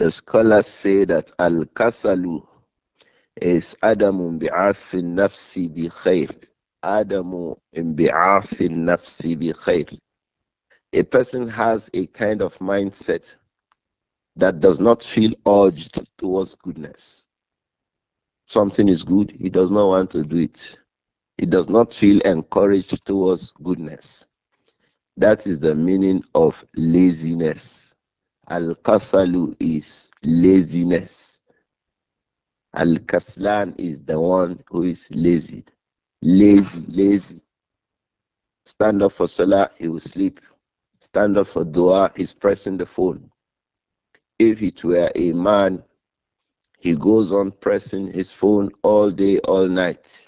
The scholars say that al-kasalu is adamu bi'athi nafsi bi khair. Adamu bi'athi nafsi bi khair. A person has a kind of mindset that does not feel urged towards goodness. Something is good, he does not want to do it. He does not feel encouraged towards goodness. That is the meaning of laziness. Al-kasalu is laziness. Al-kaslan is the one who is lazy. Lazy. Stand up for salah, he will sleep. Stand up for dua, he's pressing the phone. If it were a man, he goes on pressing his phone all day, all night,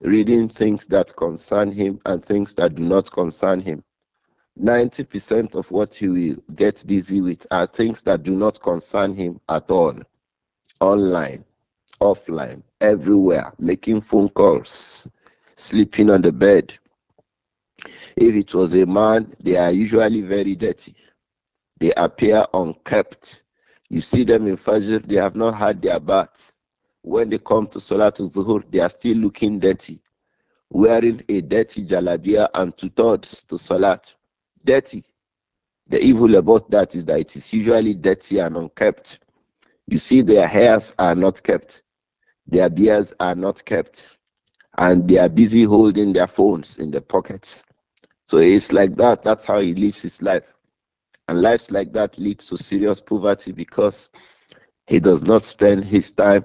reading things that concern him and things that do not concern him. 90% of what he will get busy with are things that do not concern him at all. Online, offline, everywhere, making phone calls, sleeping on the bed. If it was a man, they are usually very dirty. They appear unkept. You see them in Fajr, they have not had their bath. When they come to Salatul Zuhur, they are still looking dirty, wearing a dirty jalabia and 2/3 to Salat. Dirty. The evil about that is that it is usually dirty and unkept. You see their hairs are not kept. Their beards are not kept. And they are busy holding their phones in their pockets. So it's like that. That's how he lives his life. And lives like that leads to serious poverty because he does not spend his time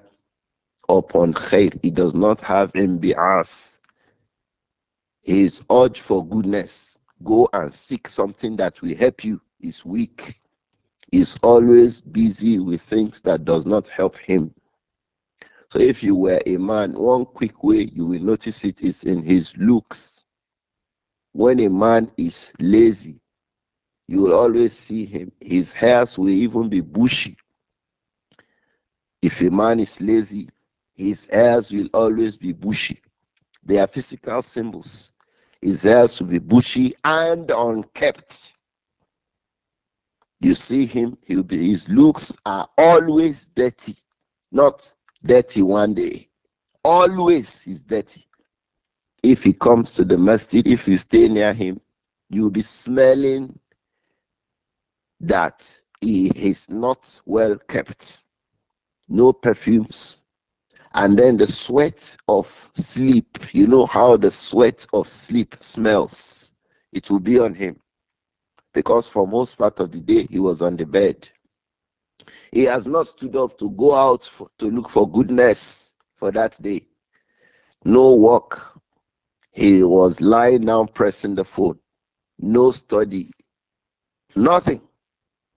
upon khair. He does not have MBRs. His urge for goodness, go and seek something that will help you, is weak. He's always busy with things that does not help him. So if you were a man, one quick way you will notice it is in his looks. When a man is lazy, you will always see him. His hairs will even be bushy. If a man is lazy, his hairs will always be bushy. They are physical symbols. His hairs will be bushy and unkept. You see him, his looks are always dirty. Not dirty one day. Always he's dirty. If he comes to the masjid, if you stay near him, you'll be smelling that he is not well kept. No perfumes. And then the sweat of sleep. You know how the sweat of sleep smells. It will be on him. Because for most part of the day, he was on the bed. He has not stood up to go out to look for goodness for that day. No work. He was lying down pressing the phone. No study. Nothing.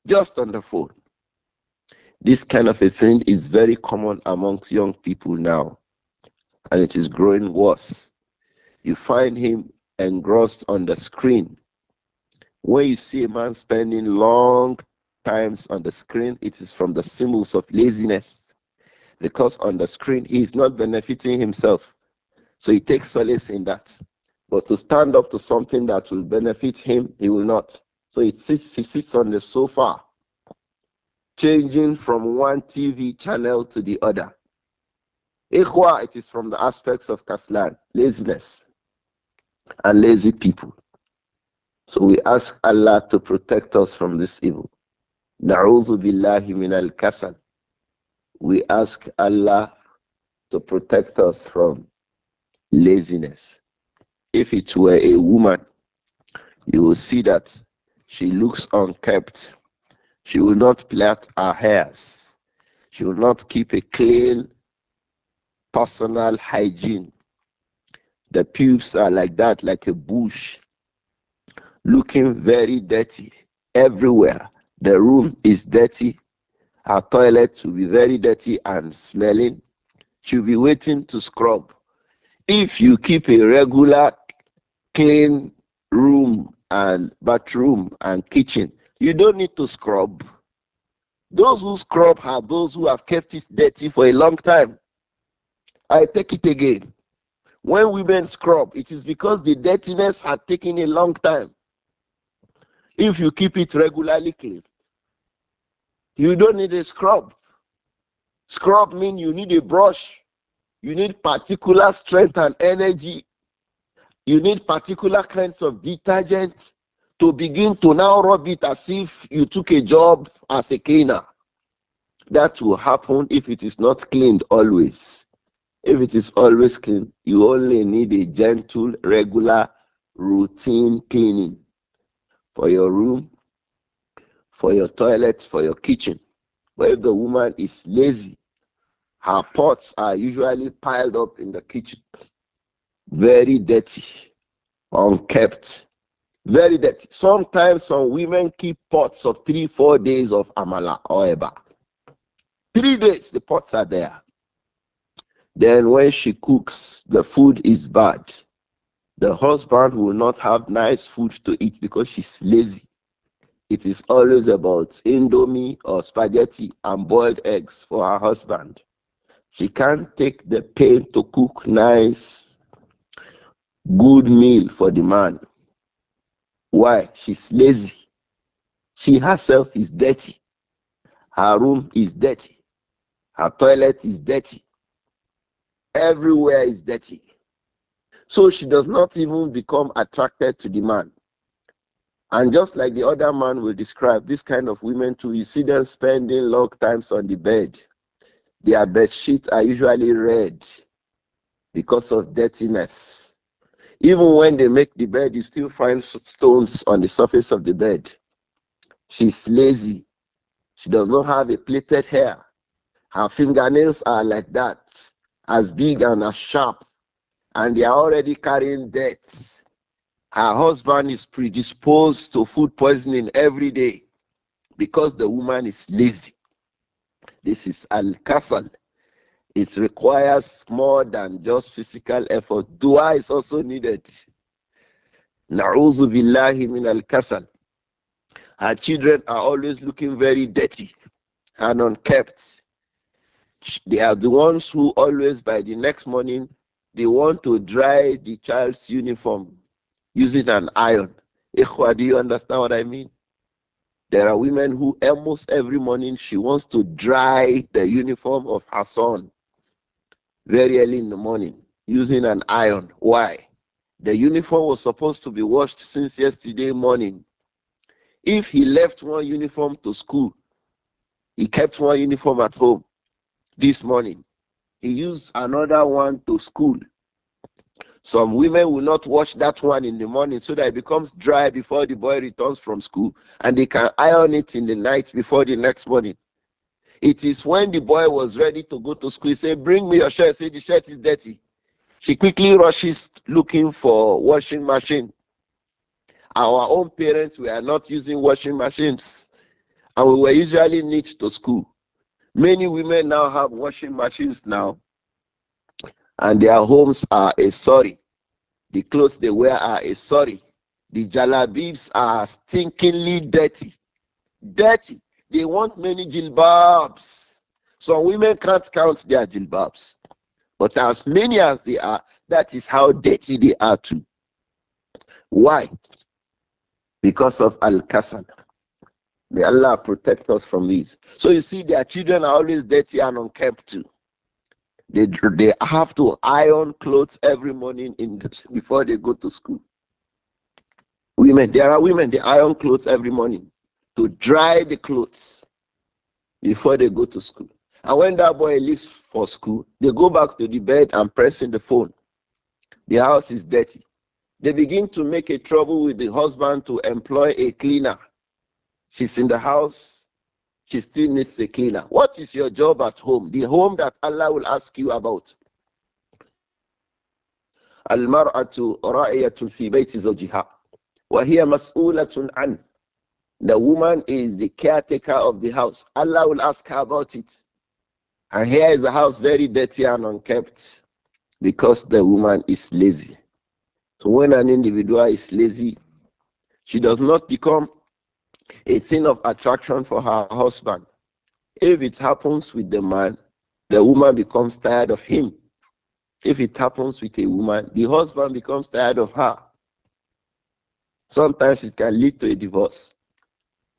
Just on the phone. This kind of a thing is very common amongst young people now. And it is growing worse. You find him engrossed on the screen. When you see a man spending long times on the screen, it is from the symbols of laziness. Because on the screen, he is not benefiting himself. So he takes solace in that. But to stand up to something that will benefit him, he will not. So he sits on the sofa, changing from one TV channel to the other. Ikhwa, it is from the aspects of kaslan, laziness, and lazy people. So we ask Allah to protect us from this evil. Na'udhu billahi min al-kasal. We ask Allah to protect us from laziness. If it were a woman, you will see that she looks unkept. She will not plait her hairs. She will not keep a clean personal hygiene. The pubes are like that, like a bush, looking very dirty everywhere. The room is dirty. Her toilet will be very dirty and smelling. She'll be waiting to scrub. If you keep a regular clean room and bathroom and kitchen, you don't need to scrub. Those who scrub are those who have kept it dirty for a long time. I take it again. When women scrub, it is because the dirtiness had taken a long time. If you keep it regularly clean, You don't need a scrub. Scrub means you need a brush. You need particular strength and energy. You need particular kinds of detergent to begin to now rub it as if you took a job as a cleaner. That will happen if it is not cleaned always. If it is always clean, you only need a gentle, regular, routine cleaning for your room, for your toilet, for your kitchen. But if the woman is lazy, her pots are usually piled up in the kitchen, very dirty, unkept, very dirty. Sometimes some women keep pots of 3-4 days of amala or eba. 3 days, the pots are there. Then when she cooks, the food is bad. The husband will not have nice food to eat because she's lazy. It is always about indomie or spaghetti and boiled eggs for her husband. She can't take the pain to cook nice, good meal for the man. Why? She's lazy. She herself is dirty. Her room is dirty. Her toilet is dirty. Everywhere is dirty. So she does not even become attracted to the man. And just like the other man will describe, this kind of women too, you see them spending long times on the bed. Their bed sheets are usually red because of dirtiness. Even when they make the bed, you still find stones on the surface of the bed. She's lazy. She does not have a plaited hair. Her fingernails are like that, as big and as sharp, and they are already carrying dirt. Her husband is predisposed to food poisoning every day because the woman is lazy. This is al-kasal. It requires more than just physical effort. Dua is also needed. Na'udhu billahi min al-kasal. Her children are always looking very dirty and unkept. They are the ones who always, by the next morning, they want to dry the child's uniform using an iron. Ikhwa, do you understand what I mean? There are women who almost every morning she wants to dry the uniform of her son very early in the morning using an iron. Why? The uniform was supposed to be washed since yesterday morning. If he left one uniform to school, he kept one uniform at home this morning. He used another one to school. Some women will not wash that one in the morning so that it becomes dry before the boy returns from school, and they can iron it in the night before the next morning. It is when the boy was ready to go to school, he said, bring me your shirt. Say the shirt is dirty. She quickly rushes looking for washing machine. Our own parents were not using washing machines, and we were usually neat to school. Many women now have washing machines now, and their homes are a sorry. The clothes they wear are a sorry. The jalabibs are stinkingly dirty. Dirty. They want many jilbabs. Some women can't count their jilbabs. But as many as they are, that is how dirty they are too. Why? Because of al-kasal. May Allah protect us from these. So you see, their children are always dirty and unkempt too. They have to iron clothes every morning before they go to school. There are women, they iron clothes every morning to dry the clothes before they go to school. And when that boy leaves for school, they go back to the bed and pressing the phone. The house is dirty. They begin to make a trouble with the husband to employ a cleaner. She's in the house. She still needs a cleaner. What is your job at home? The home that Allah will ask you about. Al-mar'atu ra'iyatun fi bayti zawjiha wa hiya mas'ulatun an. The woman is the caretaker of the house. Allah will ask her about it. And here is the house very dirty and unkept because the woman is lazy. So when an individual is lazy, she does not become a thing of attraction for her husband. If it happens with the man, the woman becomes tired of him. If it happens with a woman, the husband becomes tired of her. Sometimes it can lead to a divorce.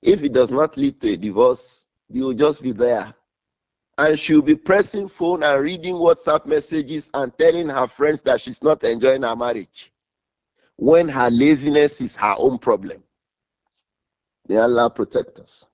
If it does not lead to a divorce, They will just be there. And she'll be pressing phone and reading WhatsApp messages and telling her friends that she's not enjoying her marriage, when her laziness is her own problem. May Allah protect us.